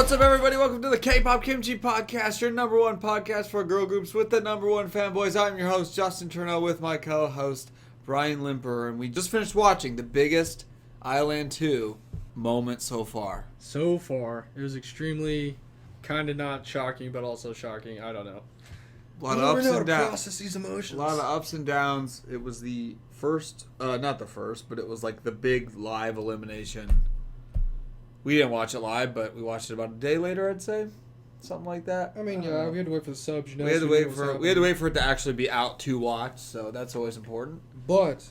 What's up, everybody? Welcome to the K-Pop Kimchi Podcast, your number one podcast for girl groups with the number one fanboys. I'm your host, Justin Turneau, with my co-host, Brian Limper, and we just finished watching the biggest I-LAND2 moment so far. So far, it was extremely kind of not shocking, but also shocking. I don't know. A lot of ups and downs. Process these emotions. A lot of ups and downs. It was the first, not the first, but it was like the big live elimination. We didn't watch it live, but we watched it about a day later, I'd say. Something like that. I mean, yeah, we had to wait for the subs. You know, we had to wait for it to actually be out to watch, so that's always important. But,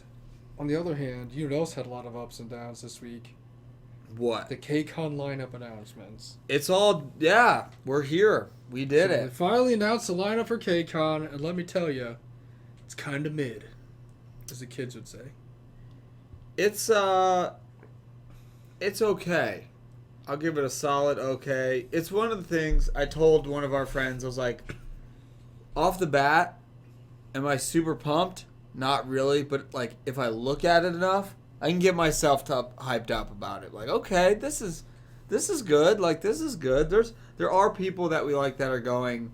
on the other hand, you know what else had a lot of ups and downs this week? What? The KCON lineup announcements. It's all, yeah, we're here. We did it. They finally announced the lineup for KCON, and let me tell you, it's kind of mid, as the kids would say. It's okay. I'll give it a solid okay. It's one of the things I told one of our friends. I was like, off the bat, am I super pumped? Not really, but like if I look at it enough, I can get myself hyped up about it. Like, okay, this is good. Like, this is good. There are people that we like that are going,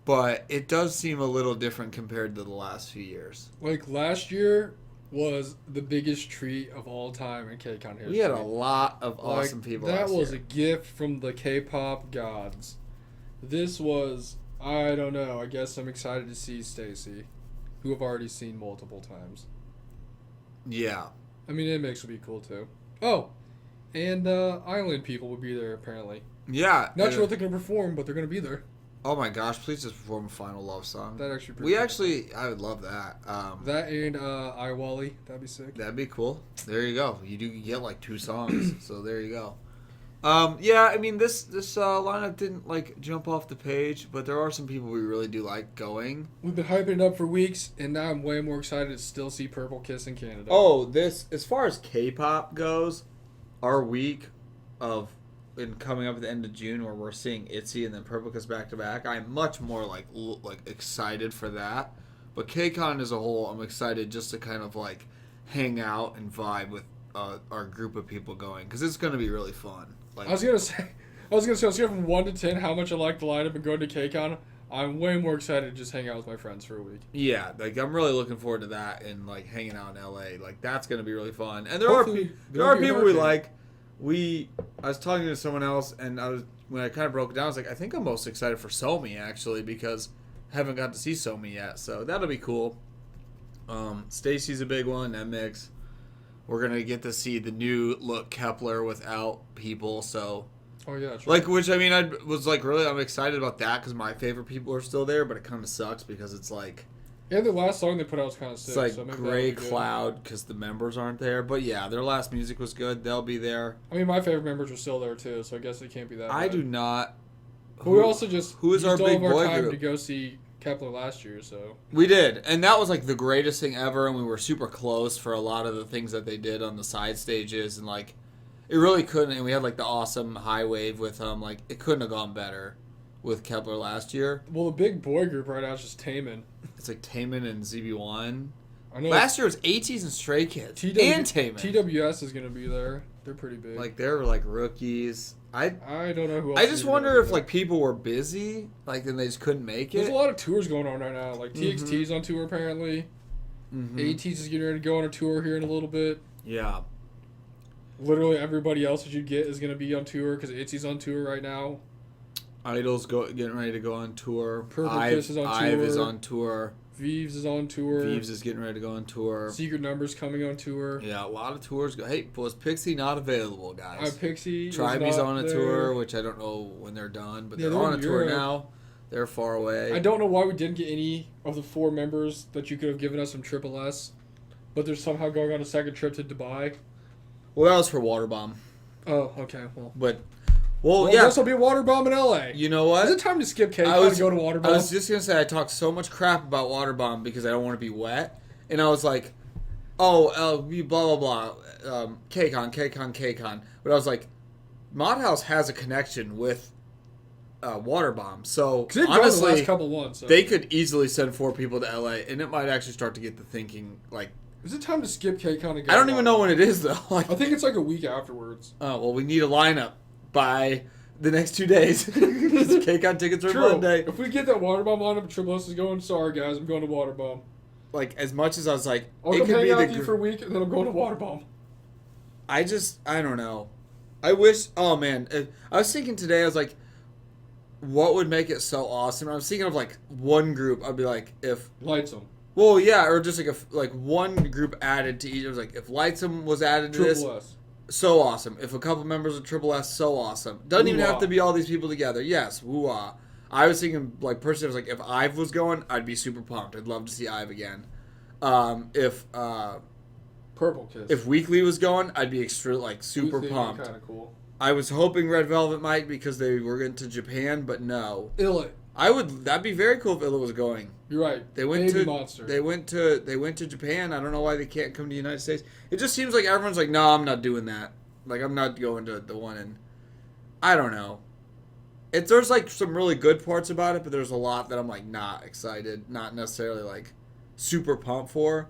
but it does seem a little different compared to the last few years. Like last year was the biggest treat of all time in KCON history. We had a lot of awesome people that last year. was a gift from the K-pop gods. This was, I don't know, I guess I'm excited to see Stacy, who I've already seen multiple times. Yeah. I mean, Inmix would be cool too. Oh, and Island people will be there apparently. Yeah. Not sure what they're going to perform, but they're going to be there. Oh my gosh, please just perform a final love song. That'd actually be pretty cool. I would love that. That and I Wally, that'd be sick. That'd be cool. There you go. You do get like 2 songs, so there you go. Yeah, I mean this lineup didn't like jump off the page, but there are some people we really do like going. We've been hyping it up for weeks, and now I'm way more excited to still see Purple Kiss in Canada. Oh, as far as K-pop goes, our week of coming up at the end of June where we're seeing ITZY and then Purple Kiss back to back, I'm much more like excited for that. But KCON as a whole, I'm excited just to kind of like hang out and vibe with our group of people going, because it's going to be really fun. Like, I was gonna say from 1 to 10 how much I like the lineup and going to KCON. I'm way more excited to just hang out with my friends for a week. Yeah, like I'm really looking forward to that and like hanging out in LA. Like that's going to be really fun. And there are people we like. I was talking to someone else, and when I kind of broke it down, I was like, I think I'm most excited for Somi, actually, because I haven't got to see Somi yet, so that'll be cool. Stacy's a big one, MX. We're going to get to see the new look Kepler without people, so... Oh, yeah, that's right. Like, which, I mean, I'm excited about that, because my favorite people are still there, but it kind of sucks, because it's like... Yeah, the last song they put out was kind of sick. It's like Gray Cloud because the members aren't there. But yeah, their last music was good. They'll be there. I mean, my favorite members are still there too, so I guess it can't be that bad. I do not. But we also just who is our big boy time group? To go see Kepler last year, so we did, and that was like the greatest thing ever. And we were super close for a lot of the things that they did on the side stages, and like it really couldn't. And we had like the awesome high wave with them. Like it couldn't have gone better with Kepler last year. Well, the big boy group right now is just Taemin. It's like Taemin and ZB1. I know. Last year was ATEEZ and Stray Kids and Taemin. TWS is going to be there. They're pretty big. Like they're like rookies. I don't know who else. I just wonder if like people were busy, like then they just couldn't make it. There's a lot of tours going on right now. Like TXT's on tour apparently. ATEEZ is getting ready to go on a tour here in a little bit. Yeah. Literally everybody else that you get is going to be on tour because ITZY's on tour right now. Idol's getting ready to go on tour. Purple Kiss is on tour. IVE is on tour. Viv's is on tour. Viv's is getting ready to go on tour. Secret Number's coming on tour. Yeah, a lot of tours. Hey, was Pixie not available, guys? Pixie Tribe's on a there. tour, which I don't know when they're done, but they're on a Europe. tour now. They're far away. I don't know why we didn't get any of the 4 members that you could have given us from Triple S, but they're somehow going on a second trip to Dubai. Well, that was for Waterbomb. Oh, okay. Well, yeah. This will be Waterbomb in LA. You know what? Is it time to skip KCON and go to Waterbomb? I was just going to say I talked so much crap about Waterbomb because I don't want to be wet. And I was like, blah, blah, blah. KCON. But I was like, Mod House has a connection with Waterbomb. So, honestly, the last couple ones, so. They could easily send 4 people to LA. And it might actually start to get the thinking, like... Is it time to skip KCON and go I don't even know when it is, though. I think it's like a week afterwards. Oh, well, we need a lineup by the next 2 days. KCON tickets are True. Monday. If we get that water bomb lineup, Triple S is going. Sorry guys, I'm going to water bomb. Like as much as I was like, I'll it come could hang be out the. with you for a week, and then I'm going to water bomb. I don't know. I wish. Oh man, I was thinking today. I was like, what would make it so awesome? I was thinking of like one group. I'd be like, if Lightsome. well, yeah, or just like one group added to each. It was like if Lightsome was added to this. Triple S. So awesome. If a couple members of Triple S, so awesome. Doesn't even Woo-ah. have to be all these people together. Yes, woo-ah. I was thinking, like, personally, I was like, if Ive was going, I'd be super pumped. I'd love to see Ive again. If Purple Kiss. if Weekly was going, I'd be super pumped. Kind of cool. I was hoping Red Velvet might because they were going to Japan, but no. Illit. That'd be very cool if Illa was going. You're right. They went Baby to Monster. They went to Japan. I don't know why they can't come to the United States. It just seems like everyone's like, no, I'm not doing that. Like I'm not going to the one in. I don't know. There's like some really good parts about it, but there's a lot that I'm like not excited, not necessarily like super pumped for.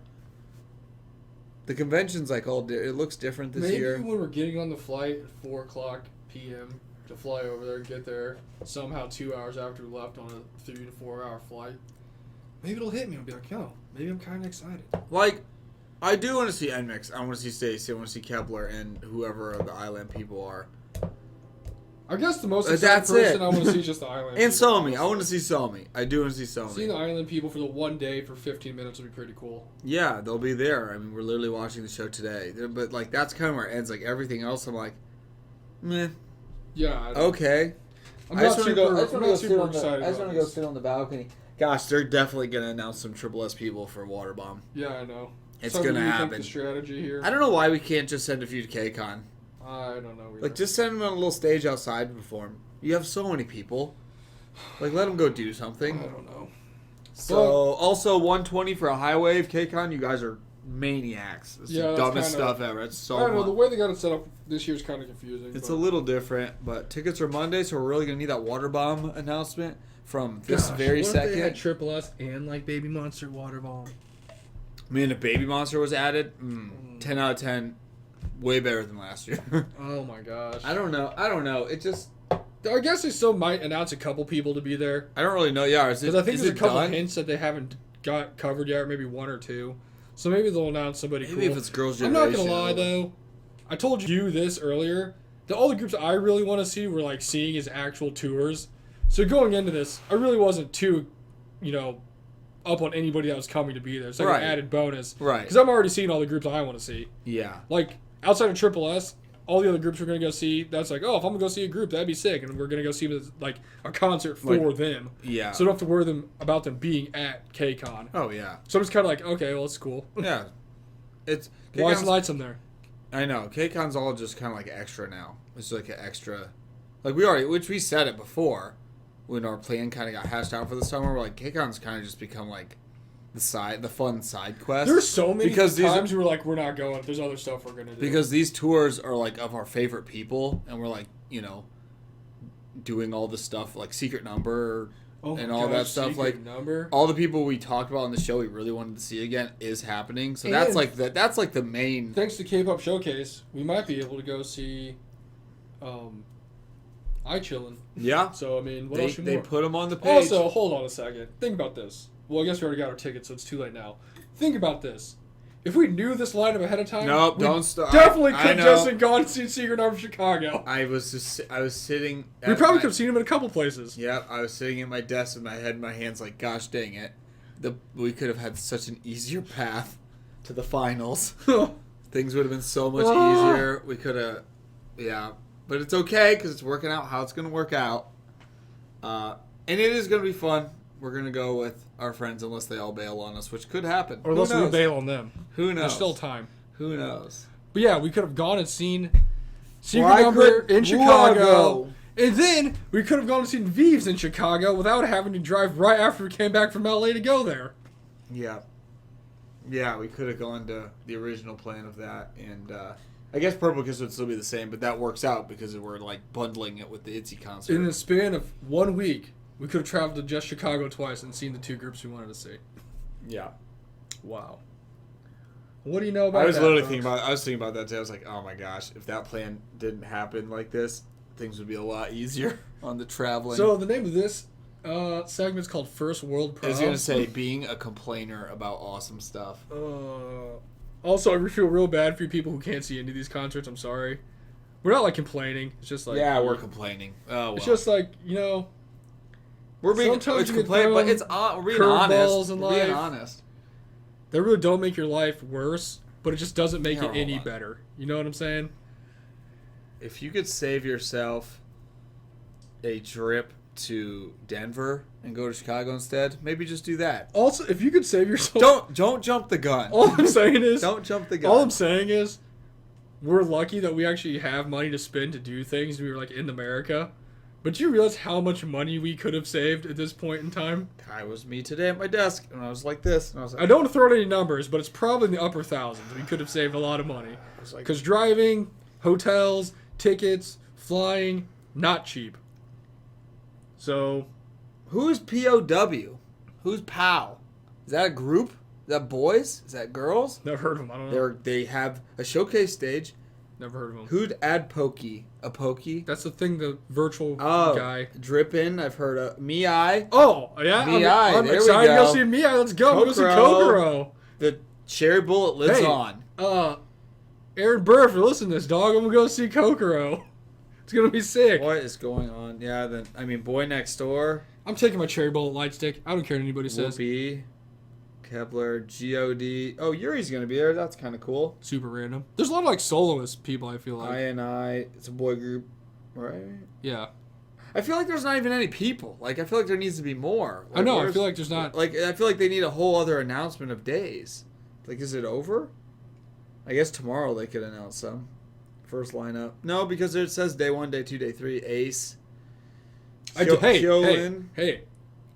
The convention's like it looks different this year. Maybe when we're getting on the flight at 4:00 p.m. to fly over there, get there somehow 2 hours after we left on a 3 to 4 hour flight. Maybe it'll hit me. I'll be like, yo, maybe I'm kind of excited. Like, I do want to see NMIX. I want to see Stacy. I want to see Kepler and whoever the I-LAND people are. I guess the most exciting person I want to see is just the I-LAND And people. Somi. I want to see Somi. I do want to see Somi. Seeing the I-LAND people for the one day for 15 minutes would be pretty cool. Yeah, they'll be there. I mean, we're literally watching the show today. But, like, that's kind of where it ends. Like, everything else, I'm like, meh. Yeah. Okay. I'm not super excited. I just want to go sit on the balcony. Gosh, they're definitely going to announce some Triple S people for Waterbomb. Yeah, I know. It's So going to do you think happen. the strategy here? I don't know why we can't just send a few to KCON. I don't know either. Like, just send them on a little stage outside to perform. You have so many people. Like, let them go do something. I don't know. So, also 120 for a high wave KCON. You guys are maniacs. It's the dumbest stuff ever. It's so I don't know. much. The way they got it set up this year is kind of confusing. It's a little different, but tickets are Monday, so we're really going to need that water bomb announcement from this very second. They had Triple S and like Baby Monster Water Bomb. Man, if Baby Monster was added, 10 out of 10, way better than last year. Oh my gosh. I don't know. It just... I guess they still might announce a couple people to be there. I don't really know. Yeah, Because I think there's a couple hints that they haven't got covered yet, or maybe one or two. So maybe they'll announce somebody Maybe cool. if it's Girls' I'm Generation. not going to lie, though. I told you this earlier. That all the groups I really want to see were like seeing as actual tours. So going into this, I really wasn't too, up on anybody that was coming to be there. It's like Right. an added bonus. Right. Because I'm already seeing all the groups I want to see. Yeah. Like, outside of Triple S, all the other groups we're going to go see, that's like, oh, if I'm going to go see a group, that'd be sick. And we're going to go see them as, like a concert for them. Yeah. So I don't have to worry about them being at KCON. Oh, yeah. So I'm just kind of like, okay, well, it's cool. Yeah. It's... Why is Lightsome there? I know. KCON's all just kind of like extra now. It's like an extra... Like, which we said it before, when our plan kind of got hashed out for the summer, we're like, KCON's kind of just become like the fun side quest. There's so many because times we're like, we're not going. There's other stuff we're going to do. Because these tours are like of our favorite people, and we're like, doing all this stuff, like Secret Number and all that stuff. Secret Like, Number. all the people we talked about on the show we really wanted to see again is happening. So that's like the main... Thanks to K-Pop Showcase, we might be able to go see I-Chillin'. Yeah. So, I mean, what else They more? put them on the page. Also, hold on a second. Think about this. Well, I guess we already got our tickets, so it's too late now. Think about this. If we knew this lineup ahead of time, Nope, we don't start. definitely I could know. just have gone to see Secret Number Chicago. I was sitting... We probably could have seen him in a couple places. Yep, I was sitting at my desk with my head in my hands like, gosh dang it. We could have had such an easier path to the finals. Things would have been so much easier. We could have... Yeah. But it's okay, because it's working out how it's going to work out. And it is going to be fun. We're going to go with our friends unless they all bail on us, which could happen. Or unless we bail on them. Who knows? There's still time. Who knows? But yeah, we could have gone and seen Secret Number in Chicago. And then we could have gone and seen Vivs in Chicago without having to drive right after we came back from LA to go there. Yeah. Yeah, we could have gone to the original plan of that. And I guess Purple Kiss would still be the same, but that works out because we're like bundling it with the ITZY concert. In the span of 1 week, we could have traveled to just Chicago twice and seen the two groups we wanted to see. Yeah. Wow. What do you know about that? I was thinking about that today. I was like, oh my gosh, if that plan didn't happen like this, things would be a lot easier on the traveling. So the name of this segment is called First World I Problems. was gonna say being a complainer about awesome stuff. Also, I feel real bad for you people who can't see any of these concerts. I'm sorry. We're not like complaining. It's just like Yeah, we're complaining. Oh well. It's just like we're being sometimes you get complaining, but thrown we're being honest. curveballs in We're being life. honest. They really don't make your life worse, but it just doesn't make Yeah, it any hold on. better. You know what I'm saying? If you could save yourself a trip to Denver and go to Chicago instead, maybe just do that. Also, if you could save yourself, Don't jump the gun. all I'm saying is, Don't jump the gun. all I'm saying is, we're lucky that we actually have money to spend to do things. We were like in America, but do you realize how much money we could have saved at this point in time? I was me today at my desk, and I was like this, and I was like, I don't want to throw out any numbers, but it's probably in the upper thousands. We could have saved a lot of money I was like, because driving, hotels, tickets, flying, not cheap. So, who's POW? Who's POW? Is that a group? Is that boys? Is that girls? never heard of them. I don't know. They have a showcase stage. Never heard of them. Who'd add pokey? A pokey? That's the thing, the virtual Oh, guy. Drippin'. I've heard of Miai. Oh, yeah? Miai, I'm there we excited to go go. see Miai. Let's go. We'll go see Kokoro. Kokoro. The cherry bullet lives Hey. on. Aaron Burr, if you're listening to this, dog, I'm going to go see Kokoro. It's going to be sick. What is going on? Yeah, Boy Next Door. I'm taking my cherry bullet light stick. I don't care what anybody says. Whoopi. Kepler. G.O.D. Oh, Yuri's going to be there. That's kind of cool. Super random. There's a lot of like soloist people, I feel like. I. It's a boy group. Right? Yeah. I feel like there's not even any people. Like, I feel like there needs to be more. Like, I know. I feel like there's not. Like, I feel like they need a whole other announcement of days. Like, is it over? I guess tomorrow they could announce some. First lineup. No, because it says day 1, day 2, day 3. Ace. Hey.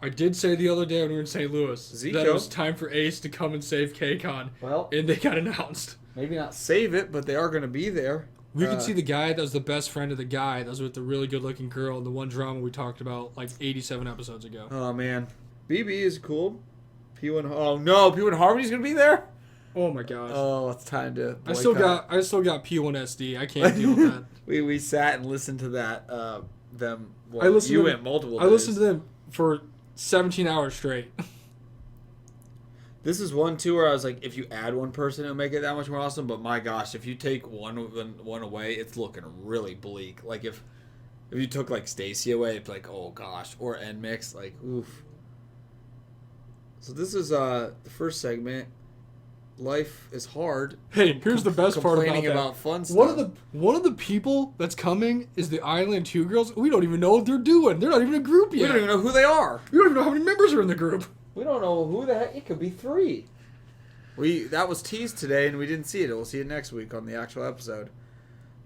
I did say the other day when we were in St. Louis that it Zico. was time for Ace to come and save KCON. Well, And they got announced. maybe not save it, but they are going to be there. We could see the guy that was the best friend of the guy that was with the really good-looking girl in the one drama we talked about like 87 episodes ago. Oh, man. BB is cool. P1. Oh, no. P1 Harmony's going to be there? Oh my gosh. Oh, it's time to I still got P1SD. I can't deal with that. We sat and listened to that. Them. Well, I listened you to went them, multiple I days. listened to them for 17 hours straight. This is one too where I was like, if you add one person, it'll make it that much more awesome. But my gosh, if you take one away, it's looking really bleak. Like if you took like Stacy away, it's like, oh gosh, or NMix, like oof. So this is the first segment. Life is hard. Hey, here's the best part about Complaining that. about fun stuff. One of the people that's coming is the I-LAND2 girls. We don't even know what they're doing. They're not even a group We yet. don't even know who they are. We don't even know how many members are in the group. We don't know who the heck. It could be 3. That was teased today, and we didn't see it. We'll see it next week on the actual episode.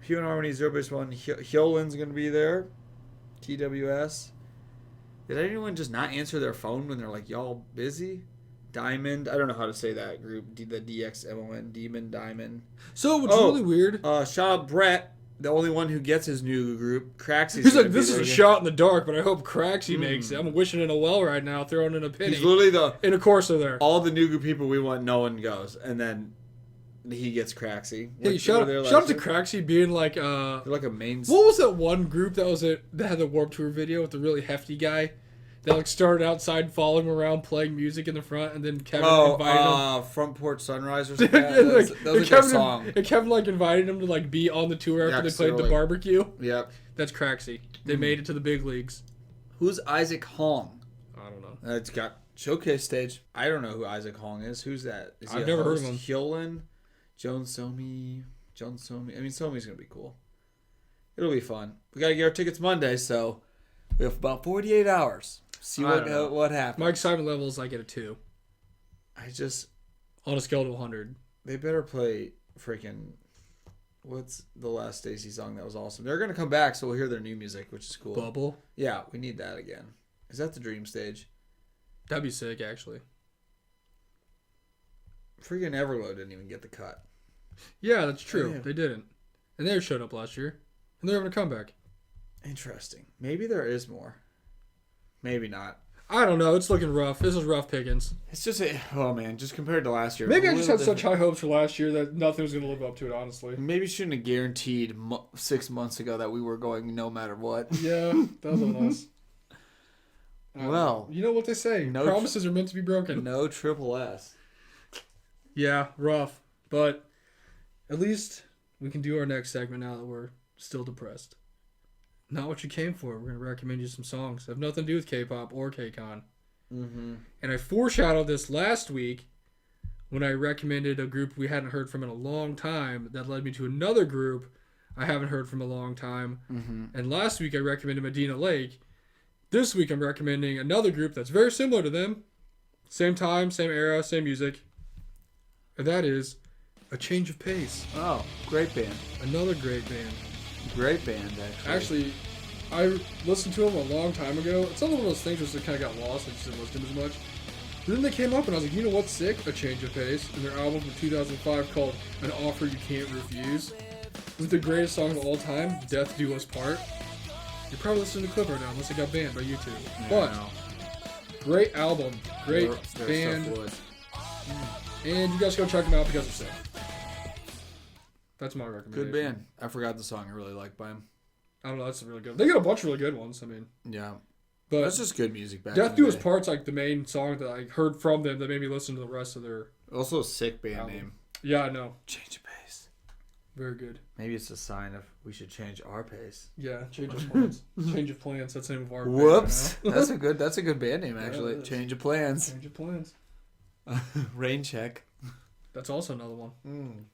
Hugh and Harmony 0-1. Hyolin's going to be there. TWS. Did anyone just not answer their phone when they're like, y'all busy? Diamond. I don't know how to say that group. The DXMON. Demon Diamond. So what's really weird? Shout out Brett, the only one who gets his new group. Craxy's He's gonna like, be this is there a again. shot in the dark, but I hope Craxy makes it. I'm wishing in a well right now, throwing in a penny. He's literally in a Corsa there. all the new group people we want. No one goes, and then he gets Craxy. Hey, shout out to Craxy being like They're like a main. what was that one group that had the Warped Tour video with the really hefty guy that like started outside following him around playing music in the front, and then Kevin invited him. Front Porch Sunrise or And, something. That like, was a good Kevin, song. and Kevin like invited him to like be on the tour after Yeah, they 'cause played they the were, like- barbecue. Yep. That's Craxy. They made it to the big leagues. Who's Isaac Hong? I don't know. It's got showcase stage. I don't know who Isaac Hong is. Who's that? Is he I've a never heard of host? him. Hyolyn, Joan Somi. I mean, Somi's gonna be cool. It'll be fun. We gotta get our tickets Monday, so we have about 48 hours. See I don't know. what happens. My excitement level is like at a 2 on a scale to 100. They better play freaking. What's the last Stacy song that was awesome? They're gonna come back, so we'll hear their new music, which is cool. Bubble. Yeah, we need that again. Is that the dream stage? That'd be sick, actually. Freaking Everglow didn't even get the cut. Yeah, that's true. Yeah. They didn't. And they showed up last year. And they're having a comeback. Interesting. Maybe there is more. Maybe not. I don't know. It's looking rough. This is rough pickings. It's just just compared to last year. Maybe I just had such high hopes for last year that nothing was going to live up to it, honestly. Maybe shouldn't have guaranteed 6 months ago that we were going no matter what. Yeah, that was on us. Well, you know what they say. Promises are meant to be broken. No triple S. Yeah, rough. But at least we can do our next segment now that we're still depressed. Not what you came for. We're going to recommend you some songs that have nothing to do with K-pop or K-Con. Mm-hmm. And I foreshadowed this last week when I recommended a group we hadn't heard from in a long time that led me to another group I haven't heard from a long time. Mm-hmm. And last week I recommended Medina Lake. This week I'm recommending another group that's very similar to them. Same time, same era, same music. And that is A Change of Pace. Oh, great band. Another great band. Great band, actually. I listened to them a long time ago. It's one of those things where it kind of got lost. I just didn't listen to them as much. But then they came up and I was like, you know what's sick? A Change of Pace. And their album from 2005 called An Offer You Can't Refuse. With the greatest song of all time, Death Do Us Part. You're probably listening to the clip right now unless it got banned by YouTube. Yeah, but great album. Great band. And you guys go check them out because they're sick. That's my recommendation. Good band. I forgot the song I really like by them. I don't know. That's really good. They got a bunch of really good ones. I mean, yeah, but that's just good music. Death Do Us Part's like the main song that I heard from them that made me listen to the rest of their. Also a sick band album. name. Yeah, I know. Change of Pace. Very good. Maybe it's a sign of we should change our pace. Yeah, change of plans. Change of plans. That's the name of our. Whoops. Band right That's a good band name actually. Change of plans. Change of plans. Rain check. That's also another one.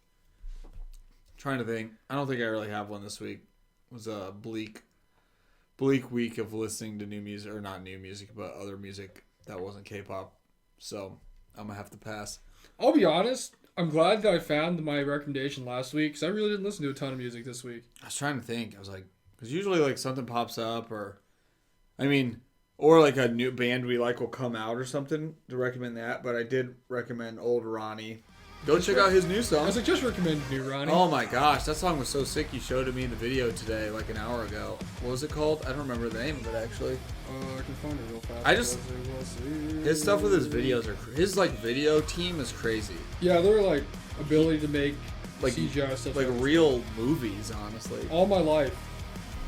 Trying to think. I don't think I really have one this week. It was a bleak week of listening to new music, or not new music, but other music that wasn't K-pop. So I'm gonna have to pass. I'll be honest. I'm glad that I found my recommendation last week because I really didn't listen to a ton of music this week. I was trying to think. I was like, because usually like something pops up, or like a new band we like will come out or something to recommend that. But I did recommend Old Ronnie. Go check out his new I song. was like, just recommend New Ronnie. Oh my gosh, that song was so sick. You showed it me in the video today, like an hour ago. What was it called? I don't remember the name of it actually. I can find it real fast. His stuff with his videos his like video team is crazy. Yeah, they're like ability to make like CGI stuff. Like real movies, honestly. All My Life.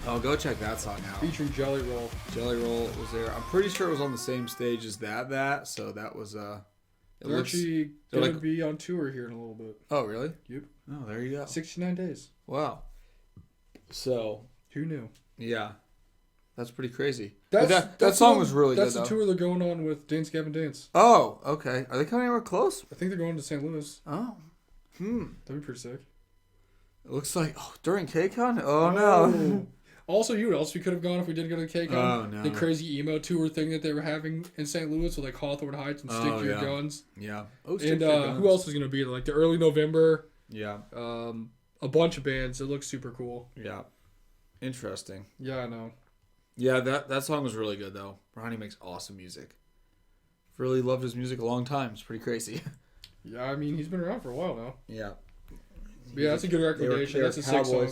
Oh, go check that song out. Featuring Jelly Roll. Jelly Roll was there. I'm pretty sure it was on the same stage as that. So that was They're actually going to be on tour here in a little bit. Oh, really? Yep. Oh, there you go. 69 days. Wow. So. Who knew? Yeah. That's pretty crazy. That song was really good, That's the tour they're going on with Dance Gavin Dance. Oh, okay. Are they coming anywhere close? I think they're going to St. Louis. Oh. That'd be pretty sick. It looks like, during K-Con? Oh, no. Also, you know what else we could have gone if we didn't go to the K-Con? Oh, no. The crazy emo tour thing that they were having in St. Louis with like Hawthorne Heights and Stick to Your Guns. Yeah. Oh, and who else was going to be there? Like the early November. Yeah. A bunch of bands. It looks super cool. Yeah. Interesting. Yeah, I know. Yeah, that song was really good, though. Ronnie makes awesome music. Really loved his music a long time. It's pretty crazy. Yeah, I mean, he's been around for a while now. Yeah. But yeah, that's a good recommendation. That's a sick song.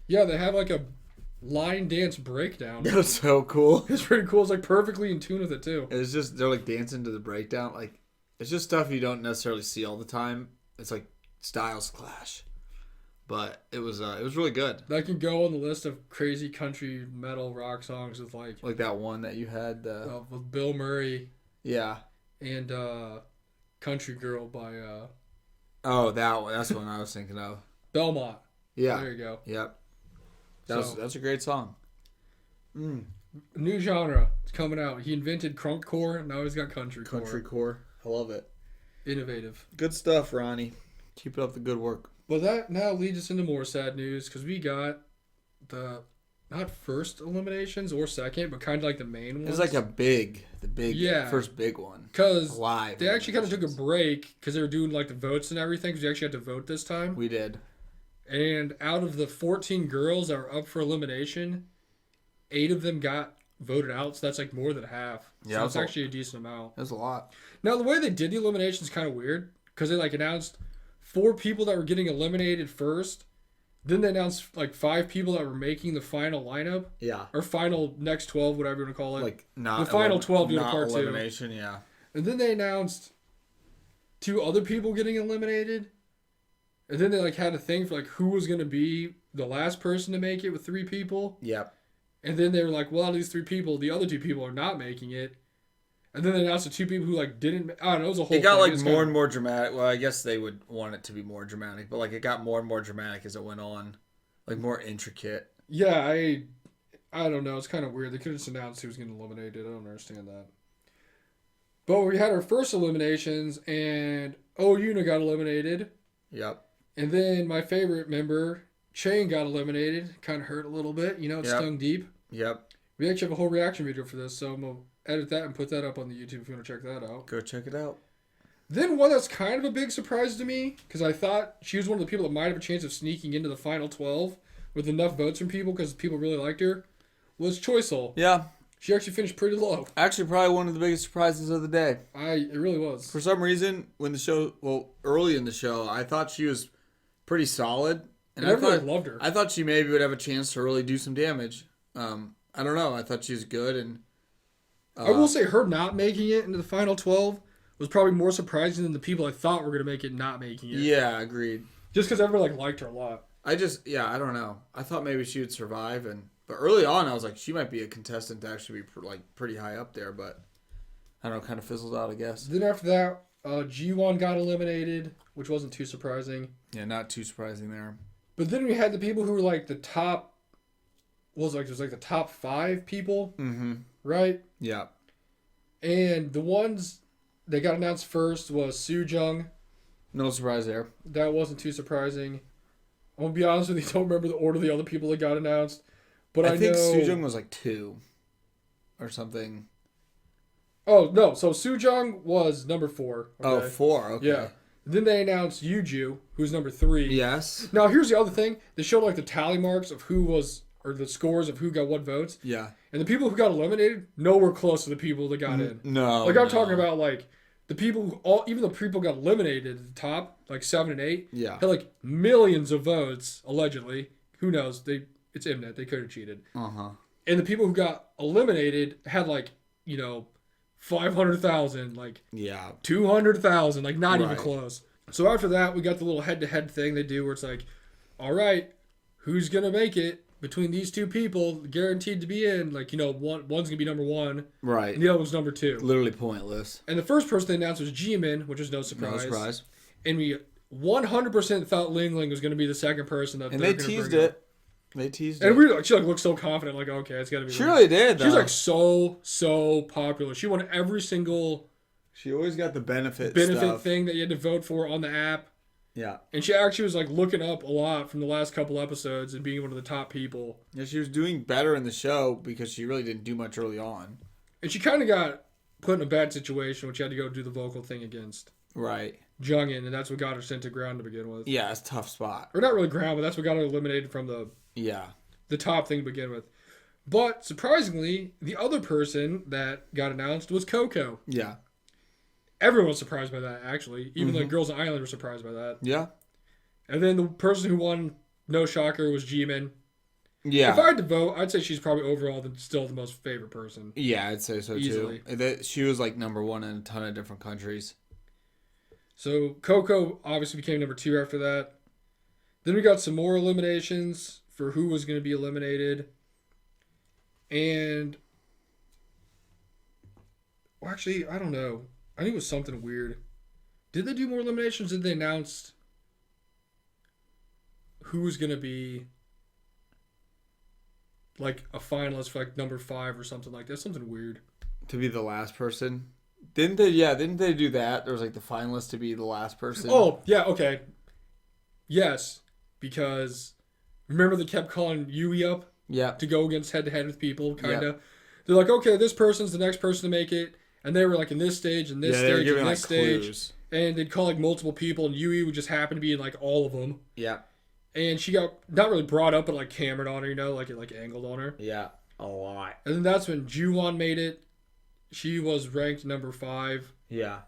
Yeah, they have like a line dance breakdown. That was so cool. It's pretty cool. It's like perfectly in tune with it, too. It's just, they're like dancing to the breakdown. Like, it's just stuff you don't necessarily see all the time. It's like styles clash. But it was really good. That can go on the list of crazy country metal rock songs with like that one that you had with Bill Murray. Yeah. And Country Girl by oh, that one. That's the one I was thinking of. Belmont. Yeah. There you go. Yep. That's a great song. New genre. It's coming out. He invented crunkcore, now he's got country core. Country core. I love it. Innovative. Good stuff, Ronnie. Keep up the good work. But that now leads us into more sad news because we got the not first eliminations or second, but kind of like the main ones. It's like first big one. Because they actually kind of took a break because they were doing like the votes and everything because we actually had to vote this time. We did. And out of the 14 girls that were up for elimination, 8 of them got voted out, so that's like more than half. Yeah, so it's actually a decent amount. That's a lot. Now, the way they did the elimination is kind of weird because they like announced 4 people that were getting eliminated first, Then they announced like 5 people that were making the final lineup. Yeah. Or final next 12, whatever you want to call it. Like not the final 12 doing not part 2. elimination, yeah. And then they announced 2 other people getting eliminated. And then they like had a thing for like who was going to be the last person to make it with 3 people. Yep. And then they were like, well, out of these 3 people, the other 2 people are not making it. And then they announced the 2 people who like didn't. I don't know. It was a whole. It got thing. like more and more dramatic. Well, I guess they would want it to be more dramatic, but like it got more and more dramatic as it went on, like more intricate. Yeah, I don't know. It's kind of weird. They could have just announced who was getting eliminated. I don't understand that. But we had our first eliminations, and Yuna got eliminated. Yep. And then my favorite member, Chain, got eliminated. Kind of hurt a little bit. You know, it stung deep. Yep. We actually have a whole reaction video for this, so I'm going to edit that and put that up on the YouTube if you want to check that out. Go check it out. Then one that's kind of a big surprise to me, because I thought she was one of the people that might have a chance of sneaking into the final 12 with enough votes from people because people really liked her, was Choiseul. Yeah. She actually finished pretty low. Actually, probably one of the biggest surprises of the day. It really was. For some reason, when the show, early in the show, I thought she was pretty solid. And everyone loved her. I thought she maybe would have a chance to really do some damage. I don't know. I thought she was good. And I will say her not making it into the final 12 was probably more surprising than the people I thought were going to make it not making it. Yeah, agreed. Just because everyone liked her a lot. I don't know. I thought maybe she would survive, but early on I was like, she might be a contestant to actually be pretty high up there, but I don't know, kind of fizzled out, I guess. Then after that, G1 got eliminated, which wasn't too surprising. Yeah, not too surprising there. But then we had the people who were like the top, it was like the top 5 people, right? Yeah. And the ones that got announced first was Sujung. No surprise there. That wasn't too surprising. I'm going to be honest with you, I don't remember the order of the other people that got announced. But I think Sujung was like 2 or something. Oh, no. So Sujung was number 4. Okay? Oh, 4. Okay. Yeah. Then they announced Yuju, who's number 3. Yes. Now, here's the other thing. They showed like the tally marks of who was, or the scores of who got what votes. Yeah. And the people who got eliminated, nowhere close to the people that got in. No. Like, I'm talking about like the people who, even the people got eliminated at the top, like 7 and 8, yeah, had like millions of votes, allegedly. Who knows? It's Mnet. They could have cheated. Uh-huh. And the people who got eliminated had like, 500,000, like 200,000, like not even close. So after that, we got the little head-to-head thing they do where it's like, all right, who's going to make it between these 2 people guaranteed to be in? Like, one's going to be number 1. Right. And the other one's number 2. Literally pointless. And the first person they announced was Jimin, which was no surprise. No surprise. And we 100% thought Ling Ling was going to be the second person that. And they teased it. They teased and it. she looked so confident, like, okay, it's got to be. She really did, though. She's like so popular. She won every single. She always got the benefit stuff. Thing that you had to vote for on the app. Yeah. And she actually was like looking up a lot from the last couple episodes and being one of the top people. Yeah, she was doing better in the show because she really didn't do much early on. And she kind of got put in a bad situation when she had to go do the vocal thing against. Right. Jungin, and that's what got her sent to ground to begin with. Yeah, it's a tough spot. Or not really ground, but that's what got her eliminated from the top thing to begin with. But surprisingly, the other person that got announced was Coco. Yeah. Everyone was surprised by that, actually. Even the girls on I-LAND were surprised by that. Yeah. And then the person who won, no shocker, was Jimin. Yeah. If I had to vote, I'd say she's probably overall still the most favorite person. Yeah, I'd say so easily. Too. She was like number 1 in a ton of different countries. So Coco obviously became number 2 after that. Then we got some more eliminations for who was going to be eliminated. And well, actually, I don't know. I think it was something weird. Did they do more eliminations? Did they announce who was going to be like a finalist for like number 5 or something like that? Something weird. To be the last person? Didn't they do that? There was like the finalist to be the last person. Oh, yeah, okay. Yes, because remember they kept calling Yui up to go against head-to-head with people, kind of. They're like, okay, this person's the next person to make it. And they were like in this stage and this stage and this stage. Clues. And they'd call like multiple people, and Yui would just happen to be in like all of them. Yeah. And she got not really brought up, but like cambered on her, like it like angled on her. Yeah, a lot. And then that's when Juwon made it. She was ranked number 5. Yeah.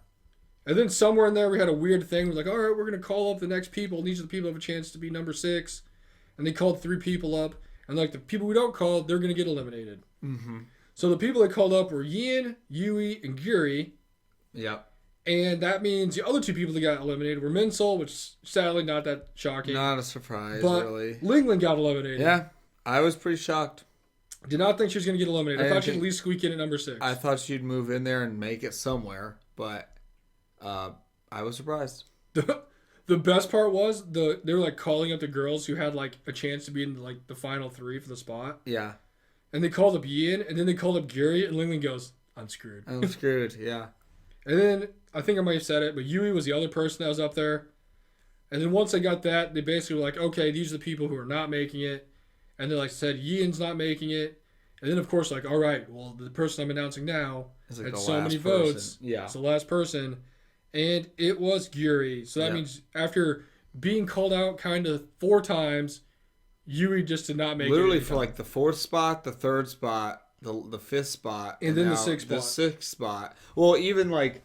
And then somewhere in there we had a weird thing. We're like, all right, we're going to call up the next people. And these are the people who have a chance to be number 6. and they called 3 people up, and like the people we don't call, they're gonna get eliminated. Mm-hmm. So the people that called up were Yin, Yui, and Guri. Yep. And that means the other 2 people that got eliminated were Minsol, which sadly not that shocking. Not a surprise, but really. Lingling got eliminated. Yeah, I was pretty shocked. Did not think she was going to get eliminated. I thought she'd at think- least squeak in at number 6. I thought she'd move in there and make it somewhere, but I was surprised. The best part was they were like calling up the girls who had like a chance to be in like the final 3 for the spot. Yeah. And they called up Yin, and then they called up Gary, and Lingling goes, "I'm screwed." I'm screwed, yeah. And then, I think I might have said it, but Yui was the other person that was up there. And then once they got that, they basically were like, okay, these are the people who are not making it. And they like said, Yin's not making it. And then, of course, like, all right, well, the person I'm announcing now It's like had the so last many person. votes. Yeah. It's the last person. And it was Guri. So that means after being called out kind of 4 times, Yui just did not make it. Literally for like the 4th spot, the 3rd spot, the 5th spot, And then the now 6th spot. The 6th spot. Well, even like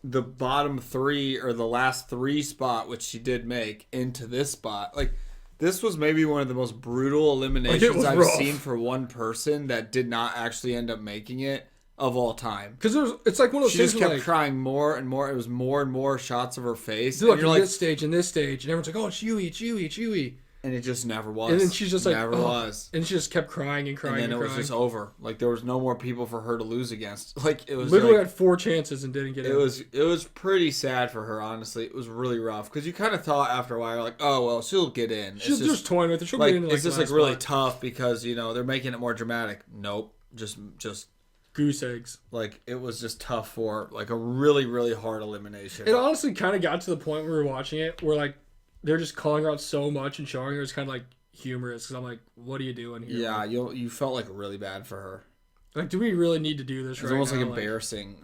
the bottom 3 or the last 3 spot, which she did make, into this spot. Like, this was maybe one of the most brutal eliminations I've seen for one person that did not actually end up making it of all time. Because it's like one of those She things just kept like, crying more and more. It was more and more shots of her face. they're And like, you're in like, this stage and this stage. And everyone's like, oh, it's Yui, it's Yui, it's Yui. and it just never was. And then she's just like, never oh. was. And she just kept crying and crying And then and it was crying. just over. Like, there was no more people for her to lose against. Like, it was Literally like, had 4 chances and didn't get it. it was pretty sad for her, honestly. It was really rough because you kind of thought after a while, you're like, oh well, she'll get in. It's She's just toying with it. She'll like, get into like it's just the like last really spot. tough because they're making it more dramatic. Nope, just Goose eggs. like it was just tough for like a really really hard elimination. It honestly kind of got to the point where we were watching it where like they're just calling her out so much and showing her it's kind of like humorous because I'm like, what are you doing here? Yeah, you felt like really bad for her. Like, do we really need to do this It's right almost now? like embarrassing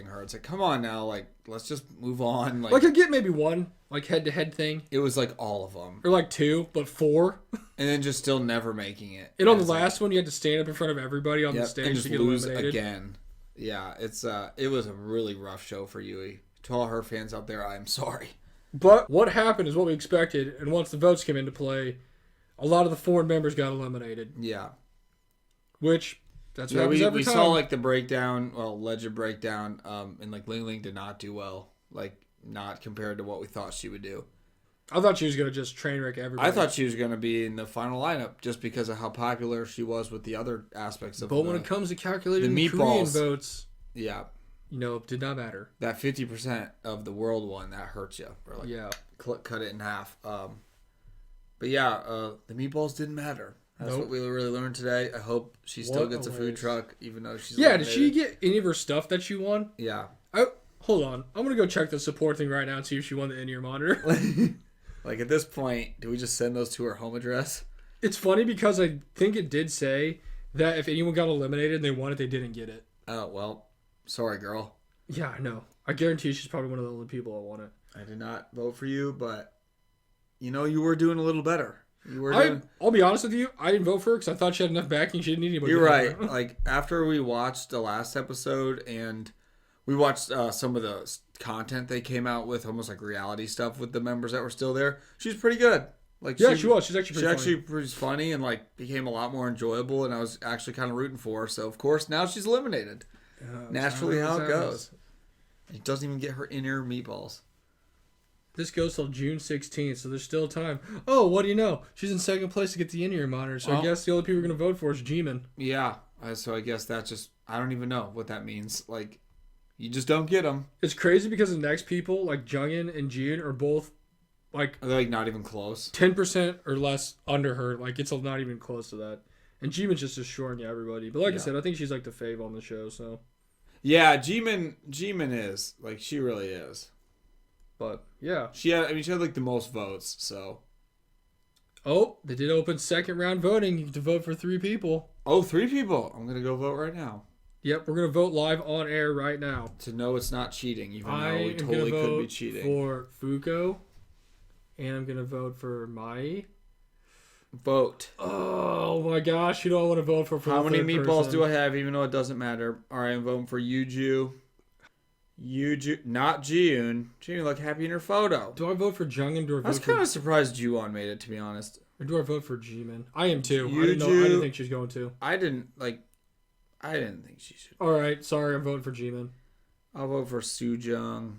her. It's like, come on now, like let's just move on. Like I get maybe 1 like head-to-head thing. It was like all of them, Or like 2, but 4. and then just still never making it. And on the It's like, last one, you had to stand up in front of everybody on the and stage just to get lose eliminated. again. Yeah, it was a really rough show for Yui. To all her fans out there, I'm sorry. But what happened is what we expected, and once the votes came into play, a lot of the foreign members got eliminated. Yeah. Which, that's what Yeah, happens every we time. saw like the breakdown, alleged breakdown, and like Ling Ling did not do well, like not compared to what we thought she would do. I thought she was going to just train wreck everybody. I thought she was going to be in the final lineup just because of how popular she was with the other aspects of But when it comes to calculating the the Korean meatballs. votes, yeah, did not matter. that 50% of the world one that hurts you. Or like Yeah. cut it in half. But yeah, the meatballs didn't matter. That's Nope. what we really learned today. I hope she still What gets a a food waste. truck, even though she's Yeah, did she eliminated. get any of her stuff that she won? Yeah. Hold on. I'm going to go check the support thing right now and see if she won the in-ear monitor. Like at this point, do we just send those to her home address? It's funny because I think it did say that if anyone got eliminated and they won it, they didn't get it. Oh, well, sorry, girl. Yeah, I know. I guarantee she's probably one of the only people that won it. I did not vote for you, but you were doing a little better. You were doing... I'll be honest with you. I didn't vote for her because I thought she had enough backing. She didn't need anybody. You're to vote right. for her. Like after we watched the last episode and we watched some of the content they came out with, almost like reality stuff with the members that were still there. She's pretty good. Like Yeah, she was. She's actually pretty funny. pretty funny and like became a lot more enjoyable. And I was actually kind of rooting for her. So of course now she's eliminated. Naturally, how it goes. It doesn't even get her inner meatballs. This goes till June 16th, so there's still time. Oh, what do you know? She's in second place to get the in-ear monitor, so I guess the only people we're going to vote for is G-Man. Yeah. So I guess that just, I don't even know what that means. Like, you just don't get them. It's crazy because the next people, like Jungin and Jin, are both like Are they like not even close? 10% or less under her. Like, it's not even close to that. And G-Man's just destroying everybody. But like I said, I think she's like the fave on the show, so. Yeah, G-Man is. Like, she really is. But, yeah. She had like the most votes, so. Oh, they did open second round voting. You get to vote for 3 people. Oh, 3 people. I'm going to go vote right now. Yep, we're going to vote live on air right now. To know it's not cheating, even I though we am totally gonna could vote be cheating. for Fuko, and I'm going to vote for Mai. Vote. Oh my gosh, who do I want to vote for How the many third meatballs person? do I have, even though it doesn't matter? All right, I'm voting for Yuju. Not Jiyoon. Jiyoon look happy in her photo. Do I vote for Jungin or I was vote kind for... of surprised Juwon made it, to be honest. Or do I vote for G-Man? I am too. You I didn't think she was going to. I didn't think she should. All right, sorry, I'm voting for G-Man. I'll vote for Sujung.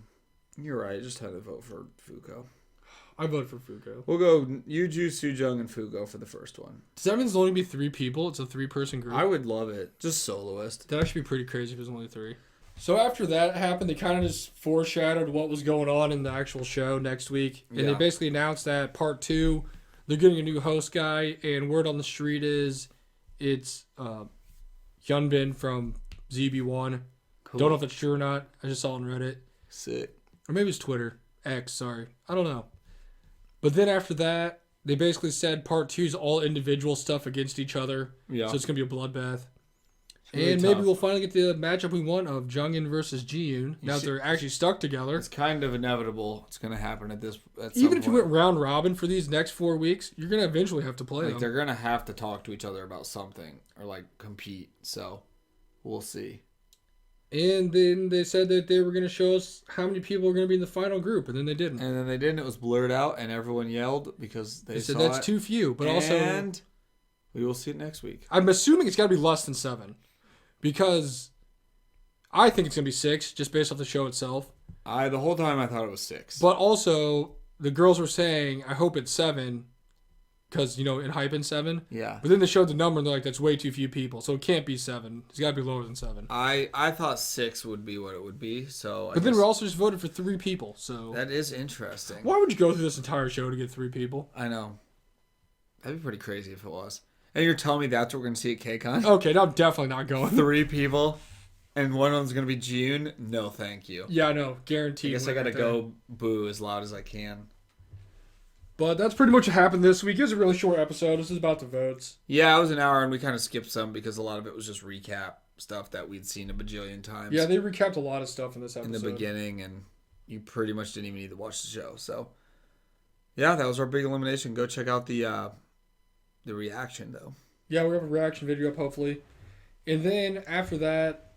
You're right. I just had to vote for Fuko. I voted for Fuko. We'll go Yuju, Sujung, and Fuko for the first one. Does that mean there's only be 3 people? It's a 3-person group. I would love it. Just soloist. That'd actually be pretty crazy if it was only 3. So after that happened, they kind of just foreshadowed what was going on in the actual show next week. And they basically announced that part 2, they're getting a new host guy. And word on the street is it's Hyunbin from ZB1. Cool. Don't know if it's true or not. I just saw it on Reddit. Sick. Or maybe it's Twitter. X, sorry. I don't know. But then after that, they basically said part 2 is all individual stuff against each other. Yeah. So it's going to be a bloodbath. Really and maybe we'll finally get the matchup we want of Jungin versus Ji-yoon. Now that they're actually stuck together. It's kind of inevitable. It's going to happen at some Even if you went round robin for these next 4 weeks, you're going to eventually have to play them. They're going to have to talk to each other about something or compete. So we'll see. And then they said that they were going to show us how many people are going to be in the final group, and then they didn't. And then they didn't. It was blurred out, and everyone yelled because they said that's too few. But and we will see it next week. I'm assuming it's got to be less than 7, because I think it's going to be 6 just based off the show itself. The whole time I thought it was 6. But also the girls were saying, I hope it's 7. Because, in hyping 7. Yeah. But then they showed the number and they're like, that's way too few people. So it can't be 7. It's got to be lower than 7. I thought 6 would be what it would be. But then we also just voted for 3 people. So that is interesting. Why would you go through this entire show to get 3 people? I know. That'd be pretty crazy if it was. And you're telling me that's what we're going to see at KCON? Okay, no, I'm definitely not going. 3 people. And one of them's going to be June? No, thank you. Yeah, no. Guaranteed. I guess I got to go boo as loud as I can. But that's pretty much what happened this week. It was a really short episode. This is about the votes. Yeah, it was an hour, and we kind of skipped some because a lot of it was just recap stuff that we'd seen a bajillion times. Yeah, they recapped a lot of stuff in this episode. In the beginning, and you pretty much didn't even need to watch the show. So, yeah, that was our big elimination. Go check out the reaction, though. Yeah, we have a reaction video up, hopefully. And then, after that,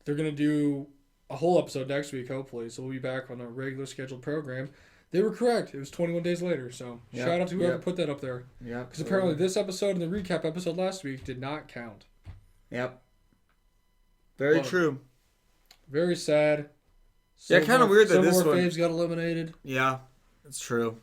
they're going to do a whole episode next week, hopefully. So we'll be back on a regular scheduled program. They were correct. It was 21 days later. So shout out to whoever put that up there. Yeah. Because apparently this episode and the recap episode last week did not count. Yep. Very true. Very sad. Kind of weird that this one... Some more faves got eliminated. Yeah, it's true.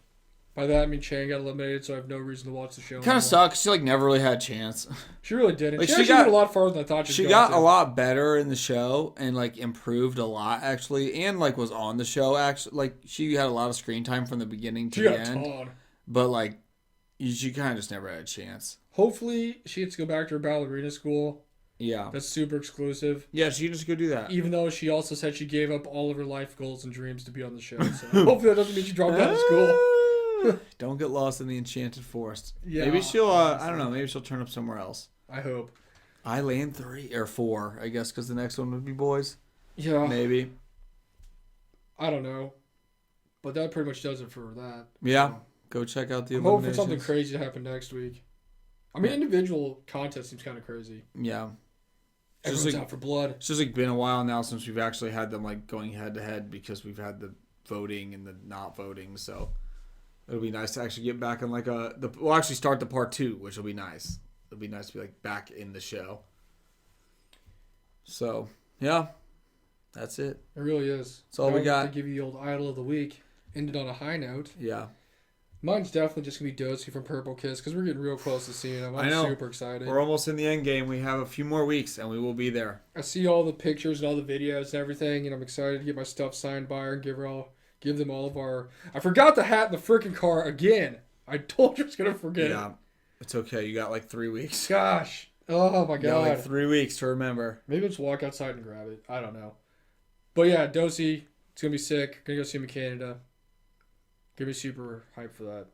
By that, I mean Chan got eliminated, so I have no reason to watch the show. Kind of sucks. She never really had a chance. She really didn't. She got a lot farther than I thought she got a lot better in the show and improved a lot actually, and was on the show actually. She had a lot of screen time from the beginning to the end. Ton. But she kind of just never had a chance. Hopefully, she gets to go back to her ballerina school. Yeah. That's super exclusive. Yeah, she can just go do that. Even though she also said she gave up all of her life goals and dreams to be on the show. So hopefully that doesn't mean she dropped out of school. Don't get lost in the enchanted forest. Yeah, maybe she'll, I don't know, maybe she'll turn up somewhere else. I hope. I-LAND 3 or 4, I guess, because the next one would be boys. Yeah. Maybe. I don't know. But that pretty much does it for that. Yeah. So, go check out the eliminations. I'm hoping for something crazy to happen next week. I mean, individual contest seems kind of crazy. Yeah. Everyone's out for blood. It's just been a while now since we've actually had them going head to head because we've had the voting and the not voting, so it'll be nice to actually get back on we'll actually start the part 2, which will be nice. It'll be nice to be back in the show. So, yeah. That's it. It really is. That's all we got. To give you the old idol of the week. Ended on a high note. Yeah. Mine's definitely just going to be Dosey from Purple Kiss because we're getting real close to seeing him. I'm super excited. We're almost in the end game. We have a few more weeks and we will be there. I see all the pictures and all the videos and everything, and I'm excited to get my stuff signed by her and give them all of our... I forgot the hat in the freaking car again. I told you I was going to forget it. Yeah, it's okay. You got 3 weeks. Gosh. Oh, my God. You got 3 weeks to remember. Maybe I'll just walk outside and grab it. I don't know. But yeah, Dosey, it's going to be sick. Going to go see him in Canada. Going to be super hyped for that.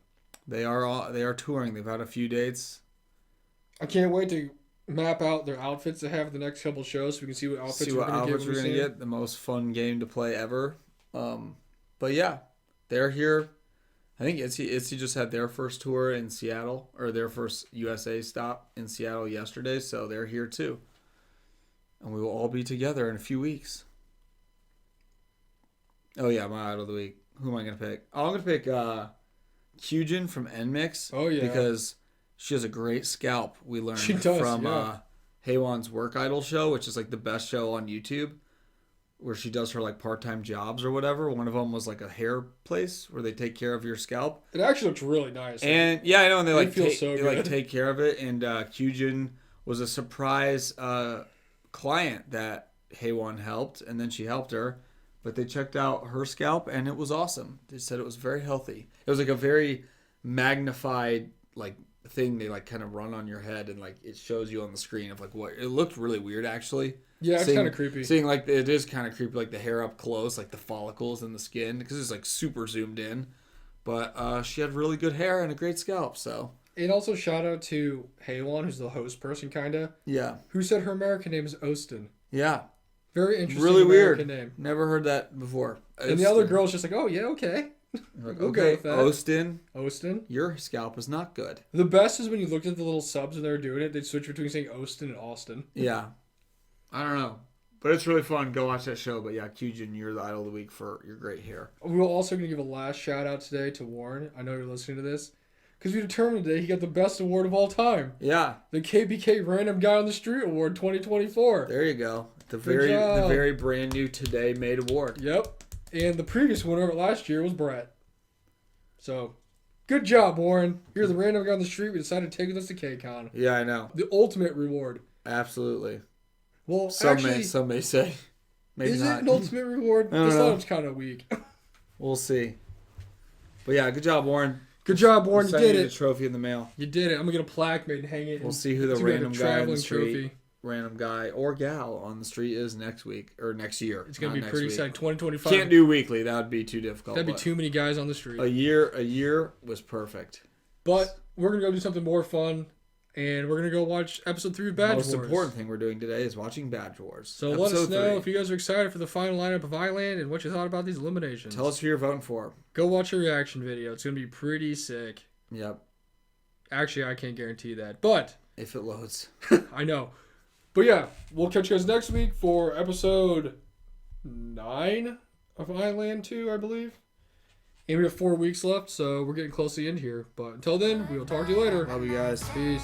They are touring. They've had a few dates. I can't wait to map out their outfits they have the next couple shows so we can see what outfits we're going to get. The most fun game to play ever. But yeah, they're here. I think Itzy just had their first tour in Seattle, or their first USA stop in Seattle yesterday, so they're here too. And we will all be together in a few weeks. Oh yeah, my idol of the week. Who am I going to pick? Oh, I'm going to pick Hyujin from NMix. Oh, yeah. Because she has a great scalp. We learned She does, from yeah. Haewon's Work Idol show, which is like the best show on YouTube, where she does her like part-time jobs or whatever. One of them was like a hair place where they take care of your scalp. It actually looks really nice. And yeah, I know, and they like feels so they good. like take care of it. And Hyujin was a surprise client that Haewon helped, and then she helped her. But they checked out her scalp, and it was awesome. They said it was very healthy. It was like a very magnified like thing they like kind of run on your head, and like it shows you on the screen of like what it looked really weird actually. Yeah, it's kind of creepy. Seeing like it is kind of creepy, like the hair up close, like the follicles in the skin, because it's like super zoomed in. But she had really good hair and a great scalp, so. And also shout out to Haewon, who's the host person, kinda. Yeah. Who said her American name is Austin. Yeah. Very interesting. Really American weird. name. Never heard that before. And the other girl's just like, oh yeah, okay. Like, We'll go okay, with that. Austin, your scalp is not good. The best is when you looked at the little subs and they were doing it, they'd switch between saying Austin and Austin. Yeah. I don't know. But it's really fun. Go watch that show. But yeah, Hyujin, you're the idol of the week for your great hair. We're also going to give a last shout out today to Warren. I know you're listening to this. Because we determined today he got the best award of all time. Yeah. The KBK Random Guy on the Street Award 2024. There you go. The very brand new today made award. Yep. And the previous winner last year was Brett. So, good job, Warren. You're the random guy on the street we decided to take with us to KCON. Yeah, I know. The ultimate reward. Absolutely. Well, some actually, may say. Maybe is not. it an ultimate reward? I don't This know. time's kind of weak. We'll see. But yeah, good job, Warren. Good job, Warren. You We'll did send you it. the trophy in the mail. You did it. I'm going to get a plaque made and hang it. We'll see who the It's gonna be random like a guy on the traveling street, trophy. random guy or gal on the street is next week or next year. It's going to be not pretty next week. exciting. 2025. Can't do weekly. That would be too difficult. That'd be but too many guys on the street. A year was perfect. But we're going to go do something more fun. And we're going to go watch episode 3 of Badge Most Wars. important thing we're doing today is watching Badge Wars. So let us Episode know 3. if you guys are excited for the final lineup of I-LAND and what you thought about these eliminations. Tell us who you're voting for. Go watch a reaction video. It's going to be pretty sick. Yep. Actually, I can't guarantee that. But, If it loads. I know. But yeah, we'll catch you guys next week for episode 9 of I-LAND2, I believe. And we have 4 weeks left, so we're getting close to the end here. But until then, we will talk to you later. Love you guys. Peace.